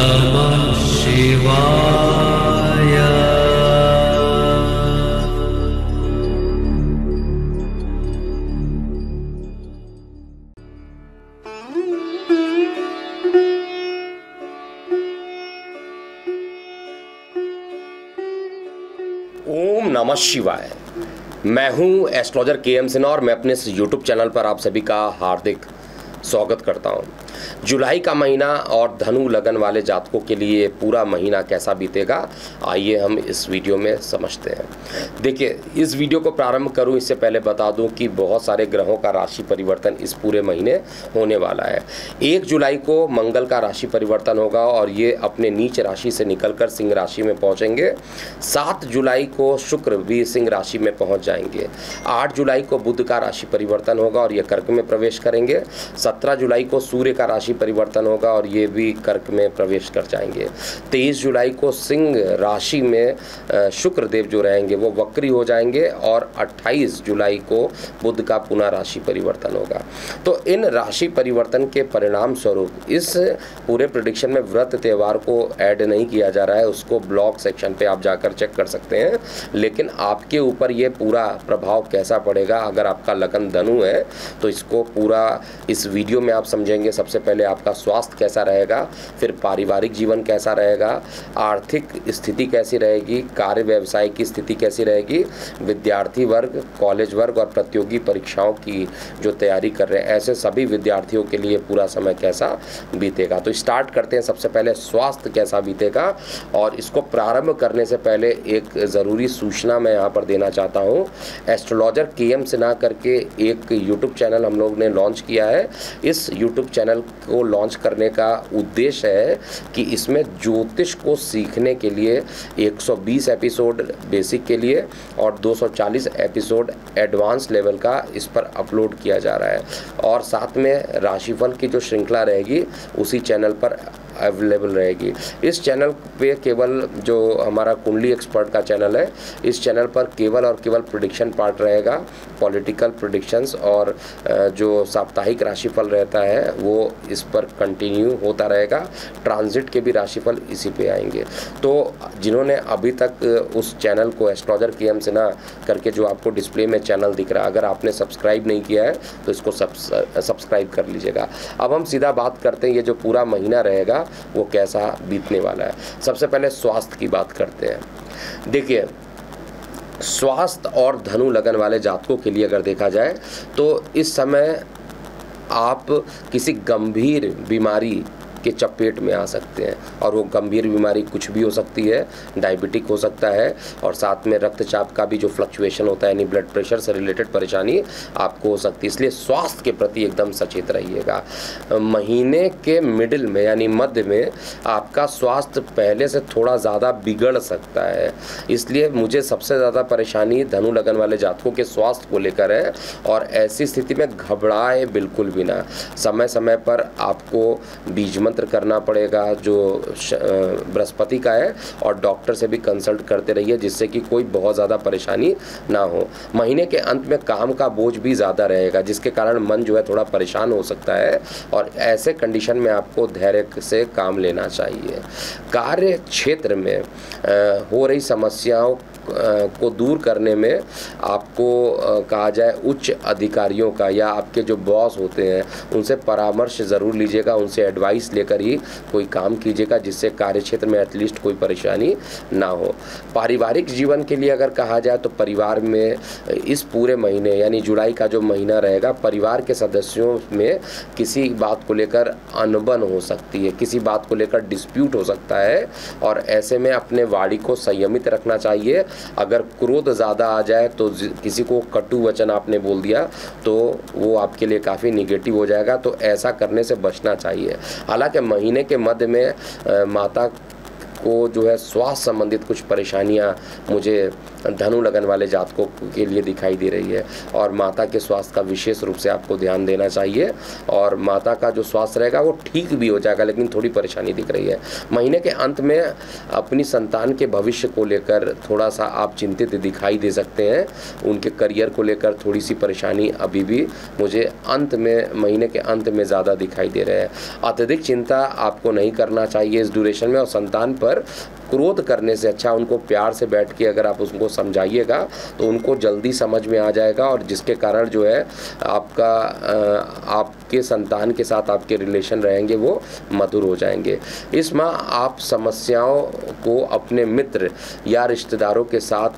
नमः शिवाय। ओम नमः शिवाय। मैं हूं एस्ट्रोलॉजर के.एम. सिन्हा और मैं अपने इस यूट्यूब चैनल पर आप सभी का हार्दिक स्वागत करता हूं। जुलाई का महीना और धनु लगन वाले जातकों के लिए पूरा महीना कैसा बीतेगा, आइए हम इस वीडियो में समझते हैं। देखिए, इस वीडियो को प्रारंभ करूं इससे पहले बता दूं कि बहुत सारे ग्रहों का राशि परिवर्तन इस पूरे महीने होने वाला है। 1 जुलाई को मंगल का राशि परिवर्तन होगा और ये अपने नीच राशि से निकलकर सिंह राशि में पहुंचेंगे। 7 जुलाई को शुक्र भी सिंह राशि में पहुंच जाएंगे। 8 जुलाई को बुध का राशि परिवर्तन होगा और ये कर्क में प्रवेश करेंगे। 17 जुलाई को सूर्य का राशि परिवर्तन होगा और ये भी कर्क में प्रवेश कर जाएंगे। 23 जुलाई को सिंह राशि में शुक्र देव जो रहेंगे वो वक्री हो जाएंगे और 28 जुलाई को बुध का पुनः राशि परिवर्तन होगा। तो इन राशि परिवर्तन के परिणाम स्वरूप इस पूरे प्रेडिक्शन में व्रत त्यौहार को ऐड नहीं किया जा रहा है, उसको ब्लॉग सेक्शन पे आप जाकर चेक कर सकते हैं। लेकिन आपके ऊपर ये पूरा प्रभाव कैसा पड़ेगा, अगर आपका लगन धनु है तो इसको पूरा इस वीडियो में आप समझेंगे। सबसे पहले आपका स्वास्थ्य कैसा रहेगा, फिर पारिवारिक जीवन कैसा रहेगा, आर्थिक स्थिति कैसी रहेगी, कार्य व्यवसाय की स्थिति कैसी रहेगी, विद्यार्थी वर्ग, कॉलेज वर्ग और प्रतियोगी परीक्षाओं की जो तैयारी कर रहे हैं ऐसे सभी विद्यार्थियों के लिए पूरा समय कैसा बीतेगा। तो स्टार्ट करते हैं। सबसे पहले स्वास्थ्य कैसा बीतेगा, और इसको प्रारंभ करने से पहले एक ज़रूरी सूचना मैं यहाँ पर देना चाहता हूँ। Astrologer KM. सिन्हा करके एक यूट्यूब चैनल हम लोग ने लॉन्च किया है। इस यूट्यूब चैनल को लॉन्च करने का उद्देश्य है कि इसमें ज्योतिष को सीखने के लिए 120 एपिसोड बेसिक के लिए और 240 एपिसोड एडवांस लेवल का इस पर अपलोड किया जा रहा है, और साथ में राशिफल की जो श्रृंखला रहेगी उसी चैनल पर अवेलेबल रहेगी। इस चैनल पे केवल जो हमारा कुंडली एक्सपर्ट का चैनल है, इस चैनल पर केवल और केवल प्रेडिक्शन पार्ट रहेगा, पॉलिटिकल प्रेडिक्शंस और जो साप्ताहिक राशिफल रहता है वो इस पर कंटिन्यू होता रहेगा। ट्रांजिट के भी राशिफल इसी पे आएंगे। तो जिन्होंने अभी तक उस चैनल को एस्ट्रोलॉजर के.एम. सिन्हा करके जो आपको डिस्प्ले में चैनल दिख रहा है, अगर आपने सब्सक्राइब नहीं किया है तो इसको सब्सक्राइब कर लीजिएगा। अब हम सीधा बात करते हैं ये जो पूरा महीना रहेगा वो कैसा बीतने वाला है। सबसे पहले स्वास्थ्य की बात करते हैं। देखिए, स्वास्थ्य और धनु लगन वाले जातकों के लिए अगर देखा जाए तो इस समय आप किसी गंभीर बीमारी के चपेट में आ सकते हैं, और वो गंभीर बीमारी कुछ भी हो सकती है। डायबिटिक हो सकता है, और साथ में रक्तचाप का भी जो फ्लक्चुएशन होता है यानी ब्लड प्रेशर से रिलेटेड परेशानी आपको हो सकती है। इसलिए स्वास्थ्य के प्रति एकदम सचेत रहिएगा। महीने के मिडिल में यानी मध्य में आपका स्वास्थ्य पहले से थोड़ा ज़्यादा बिगड़ सकता है, इसलिए मुझे सबसे ज़्यादा परेशानी धनु लगन वाले जातकों के स्वास्थ्य को लेकर है। और ऐसी स्थिति में घबराए बिल्कुल भी ना। समय समय पर आपको बीज मंत्र करना पड़ेगा जो बृहस्पति का है, और डॉक्टर से भी कंसल्ट करते रहिए जिससे कि कोई बहुत ज़्यादा परेशानी ना हो। महीने के अंत में काम का बोझ भी ज़्यादा रहेगा जिसके कारण मन जो है थोड़ा परेशान हो सकता है, और ऐसे कंडीशन में आपको धैर्य से काम लेना चाहिए। कार्य क्षेत्र में हो रही समस्याओं को दूर करने में आपको कहा जाए उच्च अधिकारियों का या आपके जो बॉस होते हैं उनसे परामर्श ज़रूर लीजिएगा, उनसे एडवाइस लेकर ही कोई काम कीजिएगा जिससे कार्यक्षेत्र में एटलीस्ट कोई परेशानी ना हो। पारिवारिक जीवन के लिए अगर कहा जाए तो परिवार में इस पूरे महीने यानी जुलाई का जो महीना रहेगा, परिवार के सदस्यों में किसी बात को लेकर अनबन हो सकती है, किसी बात को लेकर डिस्प्यूट हो सकता है, और ऐसे में अपने वाणी को संयमित रखना चाहिए। अगर क्रोध ज़्यादा आ जाए तो किसी को कटु वचन आपने बोल दिया तो वो आपके लिए काफ़ी निगेटिव हो जाएगा, तो ऐसा करने से बचना चाहिए। हालांकि महीने के मध्य में माता आपको जो है स्वास्थ्य संबंधित कुछ परेशानियां मुझे धनु लगन वाले जातकों के लिए दिखाई दे रही है, और माता के स्वास्थ्य का विशेष रूप से आपको ध्यान देना चाहिए। और माता का जो स्वास्थ्य रहेगा वो ठीक भी हो जाएगा, लेकिन थोड़ी परेशानी दिख रही है। महीने के अंत में अपनी संतान के भविष्य को लेकर थोड़ा सा आप चिंतित दिखाई दे सकते हैं। उनके करियर को लेकर थोड़ी सी परेशानी अभी भी मुझे महीने के अंत में ज़्यादा दिखाई दे रहे हैं। अत्यधिक चिंता आपको नहीं करना चाहिए इस ड्यूरेशन में, और संतान पर क्रोध करने से अच्छा उनको प्यार से बैठ के अगर आप उसको समझाइएगा तो उनको जल्दी समझ में आ जाएगा, और जिसके कारण जो है आपके संतान के साथ आपके रिलेशन रहेंगे वो मधुर हो जाएंगे। इस माह आप समस्याओं को अपने मित्र या रिश्तेदारों के साथ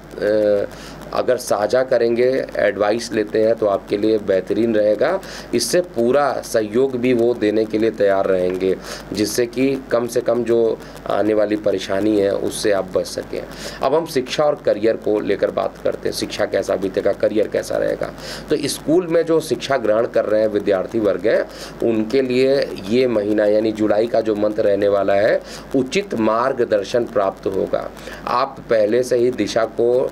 अगर साझा करेंगे, एडवाइस लेते हैं तो आपके लिए बेहतरीन रहेगा। इससे पूरा सहयोग भी वो देने के लिए तैयार रहेंगे, जिससे कि कम से कम जो आने वाली परेशानी है उससे आप बच सकें। अब हम शिक्षा और करियर को लेकर बात करते हैं। शिक्षा कैसा बीतेगा, करियर कैसा रहेगा। तो स्कूल में जो शिक्षा ग्रहण कर रहे हैं विद्यार्थी वर्ग हैं, उनके लिए ये महीना यानी जुलाई का जो मंथ रहने वाला है, उचित मार्गदर्शन प्राप्त होगा। आप पहले से ही दिशा को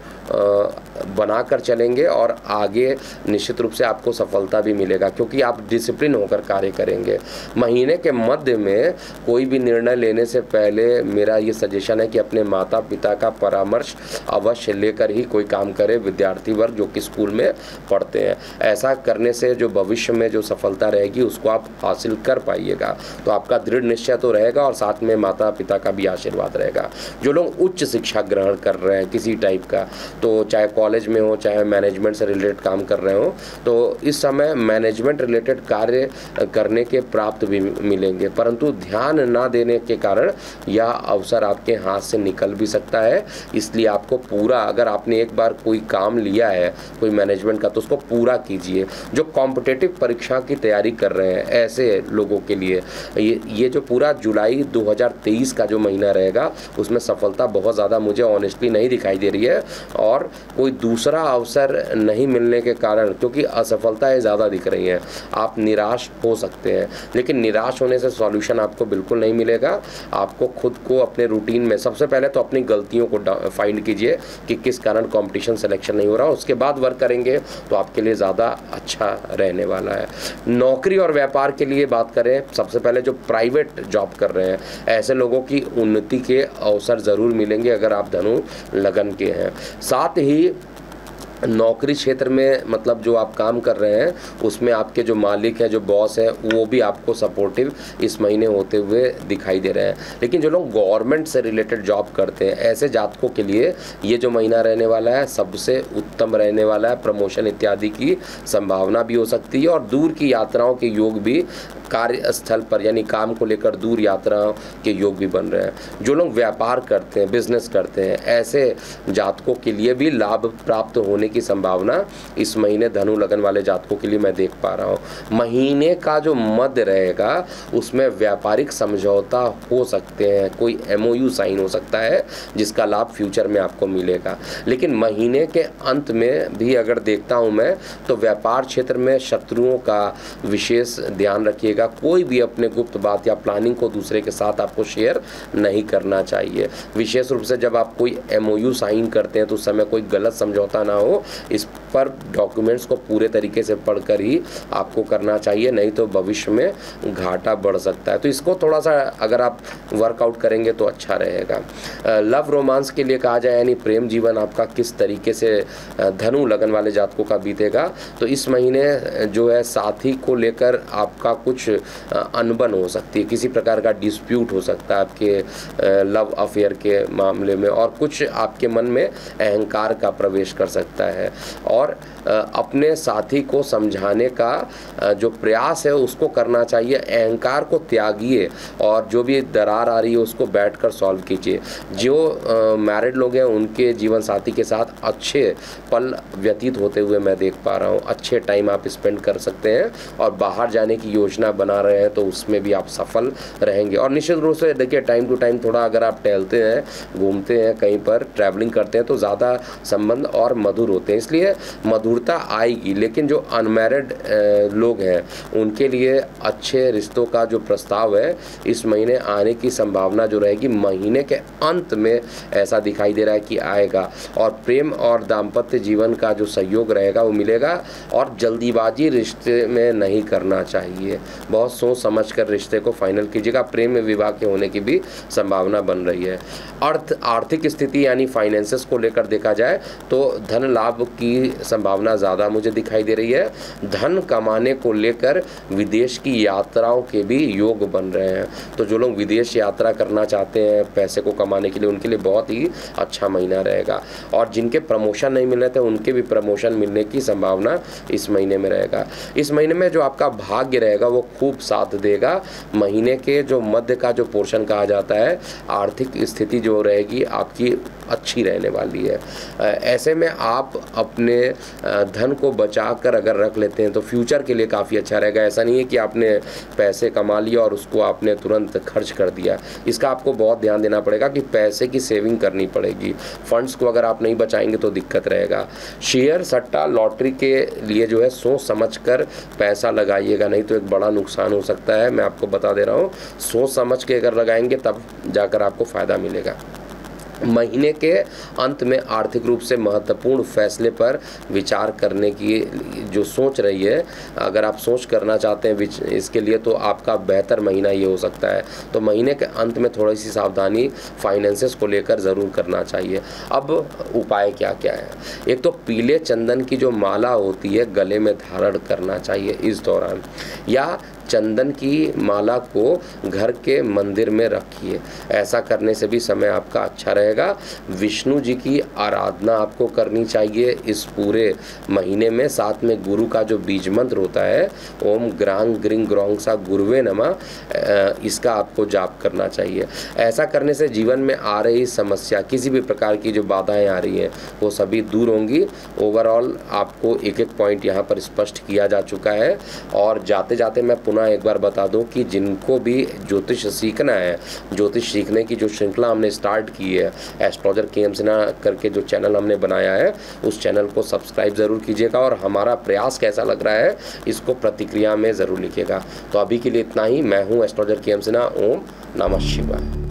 बनाकर चलेंगे और आगे निश्चित रूप से आपको सफलता भी मिलेगा, क्योंकि आप डिसिप्लिन होकर कार्य करेंगे। महीने के मध्य में कोई भी निर्णय लेने से पहले मेरा ये सजेशन है कि अपने माता पिता का परामर्श अवश्य लेकर ही कोई काम करे, विद्यार्थी वर्ग जो कि स्कूल में पढ़ते हैं। ऐसा करने से जो भविष्य में जो सफलता रहेगी उसको आप हासिल कर पाइएगा। तो आपका दृढ़ निश्चय तो रहेगा और साथ में माता पिता का भी आशीर्वाद रहेगा। जो लोग उच्च शिक्षा ग्रहण कर रहे हैं किसी टाइप का, तो चाहे कॉलेज में हो चाहे मैनेजमेंट से रिलेटेड काम कर रहे हो, तो इस समय मैनेजमेंट रिलेटेड कार्य करने के प्राप्त भी मिलेंगे, परंतु ध्यान ना देने के कारण यह अवसर आपके हाथ से निकल भी सकता है। इसलिए आपको पूरा, अगर आपने एक बार कोई काम लिया है कोई मैनेजमेंट का, तो उसको पूरा कीजिए। जो कॉम्पिटिटिव परीक्षा की तैयारी कर रहे हैं ऐसे लोगों के लिए ये जो पूरा जुलाई 2023 का जो महीना रहेगा उसमें सफलता बहुत ज़्यादा मुझे ऑनेस्टली नहीं दिखाई दे रही है, और कोई दूसरा अवसर नहीं मिलने के कारण, क्योंकि असफलताएं ज़्यादा दिख रही हैं, आप निराश हो सकते हैं। लेकिन निराश होने से सॉल्यूशन आपको बिल्कुल नहीं मिलेगा। आपको खुद को अपने रूटीन में सबसे पहले तो अपनी गलतियों को फाइंड कीजिए कि किस कारण कंपटीशन सिलेक्शन नहीं हो रहा, उसके बाद वर्क करेंगे तो आपके लिए ज़्यादा अच्छा रहने वाला है। नौकरी और व्यापार के लिए बात करें, सबसे पहले जो प्राइवेट जॉब कर रहे हैं ऐसे लोगों की उन्नति के अवसर ज़रूर मिलेंगे अगर आप धनु लगन के हैं। साथ ही नौकरी क्षेत्र में, मतलब जो आप काम कर रहे हैं उसमें आपके जो मालिक हैं, जो बॉस हैं, वो भी आपको सपोर्टिव इस महीने होते हुए दिखाई दे रहे हैं। लेकिन जो लोग गवर्नमेंट से रिलेटेड जॉब करते हैं ऐसे जातकों के लिए ये जो महीना रहने वाला है सबसे उत्तम रहने वाला है। प्रमोशन इत्यादि की संभावना भी हो सकती है, और दूर की यात्राओं के योग भी कार्यस्थल पर यानी काम को लेकर दूर यात्राओं के योग भी बन रहे हैं। जो लोग व्यापार करते हैं, बिजनेस करते हैं, ऐसे जातकों के लिए भी लाभ प्राप्त होने की संभावना इस महीने धनु लगन वाले जातकों के लिए मैं देख पा रहा हूँ। महीने का जो मध्य रहेगा उसमें व्यापारिक समझौता हो सकते हैं, कोई MOU साइन हो सकता है जिसका लाभ फ्यूचर में आपको मिलेगा। लेकिन महीने के अंत में भी अगर देखता हूँ मैं, तो व्यापार क्षेत्र में शत्रुओं का विशेष ध्यान रखिएगा। कोई भी अपने गुप्त बात या प्लानिंग को दूसरे के साथ आपको शेयर नहीं करना चाहिए। विशेष रूप से जब आप कोई MOU साइन करते हैं तो उस समय कोई गलत समझौता ना हो, इस पर डॉक्यूमेंट्स को पूरे तरीके से पढ़कर ही आपको करना चाहिए, नहीं तो भविष्य में घाटा बढ़ सकता है। तो इसको थोड़ा सा अगर आप वर्कआउट करेंगे तो अच्छा रहेगा। लव रोमांस के लिए कहा जाए, यानी प्रेम जीवन आपका किस तरीके से धनु लगन वाले जातकों का बीतेगा, तो इस महीने जो है साथी को लेकर आपका कुछ अनबन हो सकती है, किसी प्रकार का डिस्प्यूट हो सकता है आपके लव अफेयर के मामले में, और कुछ आपके मन में अहंकार का प्रवेश कर सकता है। और अपने साथी को समझाने का जो प्रयास है उसको करना चाहिए। अहंकार को त्यागिए और जो भी दरार आ रही है उसको बैठकर सॉल्व कीजिए। जो मैरिड लोग हैं उनके जीवन साथी के साथ अच्छे पल व्यतीत होते हुए मैं देख पा रहा हूँ। अच्छे टाइम आप स्पेंड कर सकते हैं, और बाहर जाने की योजना बना रहे हैं तो उसमें भी आप सफल रहेंगे। और निश्चित रूप से देखिए, टाइम टू टाइम थोड़ा अगर आप टहलते हैं, घूमते हैं, कहीं पर ट्रैवलिंग करते हैं तो ज़्यादा संबंध और मधुर होते हैं। इसलिए मधुरता आएगी, लेकिन जो अनमैरिड लोग हैं उनके लिए अच्छे रिश्तों का जो प्रस्ताव है इस महीने आने की संभावना जो रहेगी महीने के अंत में ऐसा दिखाई दे रहा है कि आएगा। और प्रेम और दाम्पत्य जीवन का जो सहयोग रहेगा वो मिलेगा। और जल्दीबाजी रिश्ते में नहीं करना चाहिए, बहुत सोच समझ कर रिश्ते को फाइनल कीजिएगा। प्रेम में विवाह के होने की भी संभावना बन रही है। आर्थिक स्थिति यानी फाइनेंसेस को लेकर देखा जाए तो धन लाभ की संभावना ज़्यादा मुझे दिखाई दे रही है। धन कमाने को लेकर विदेश की यात्राओं के भी योग बन रहे हैं। तो जो लोग विदेश यात्रा करना चाहते हैं पैसे को कमाने के लिए, उनके लिए बहुत ही अच्छा महीना रहेगा। और जिनके प्रमोशन नहीं मिल रहे थे उनके भी प्रमोशन मिलने की संभावना इस महीने में रहेगा। इस महीने में जो आपका भाग्य रहेगा वो खूब साथ देगा। महीने के जो मध्य का जो पोर्शन कहा जाता है, आर्थिक स्थिति जो रहेगी आपकी अच्छी रहने वाली है। ऐसे में आप अपने धन को बचा कर अगर रख लेते हैं तो फ्यूचर के लिए काफ़ी अच्छा रहेगा। ऐसा नहीं है कि आपने पैसे कमा लिया और उसको आपने तुरंत खर्च कर दिया। इसका आपको बहुत ध्यान देना पड़ेगा कि पैसे की सेविंग करनी पड़ेगी। फंड्स को अगर आप नहीं बचाएंगे तो दिक्कत रहेगा। शेयर, सट्टा, लॉटरी के लिए जो है सोच समझ कर पैसा लगाइएगा, नहीं तो एक बड़ा नुकसान हो सकता है। मैं आपको बता दे रहा हूँ, सोच समझ के अगर लगाएंगे तब जाकर आपको फ़ायदा मिलेगा। महीने के अंत में आर्थिक रूप से महत्वपूर्ण फैसले पर विचार करने की जो सोच रही है, अगर आप सोच करना चाहते हैं इसके लिए तो आपका बेहतर महीना ये हो सकता है। तो महीने के अंत में थोड़ी सी सावधानी फाइनेंसेस को लेकर ज़रूर करना चाहिए। अब उपाय क्या क्या है? एक तो पीले चंदन की जो माला होती है गले में धारण करना चाहिए इस दौरान, या चंदन की माला को घर के मंदिर में रखिए। ऐसा करने से भी समय आपका अच्छा रहेगा। विष्णु जी की आराधना आपको करनी चाहिए इस पूरे महीने में। साथ में गुरु का जो बीज मंत्र होता है, ओम ग्रांग ग्रिंग ग्रोंग सा गुरुवे नमः, इसका आपको जाप करना चाहिए। ऐसा करने से जीवन में आ रही समस्या, किसी भी प्रकार की जो बाधाएं आ रही हैं वो सभी दूर होंगी। ओवरऑल आपको एक एक पॉइंट यहाँ पर स्पष्ट किया जा चुका है। और जाते जाते मैं पुनः एक बार बता दूं कि जिनको भी ज्योतिष सीखना है, ज्योतिष सीखने की जो श्रृंखला हमने स्टार्ट की है, एस्ट्रोलॉजर के.एम. सिन्हा करके जो चैनल हमने बनाया है, उस चैनल को सब्सक्राइब ज़रूर कीजिएगा। और हमारा प्रयास कैसा लग रहा है इसको प्रतिक्रिया में ज़रूर लिखिएगा। तो अभी के लिए इतना ही। मैं हूँ एस्ट्रोलॉजर के.एम. सिन्हा। ओम नमः शिवाय।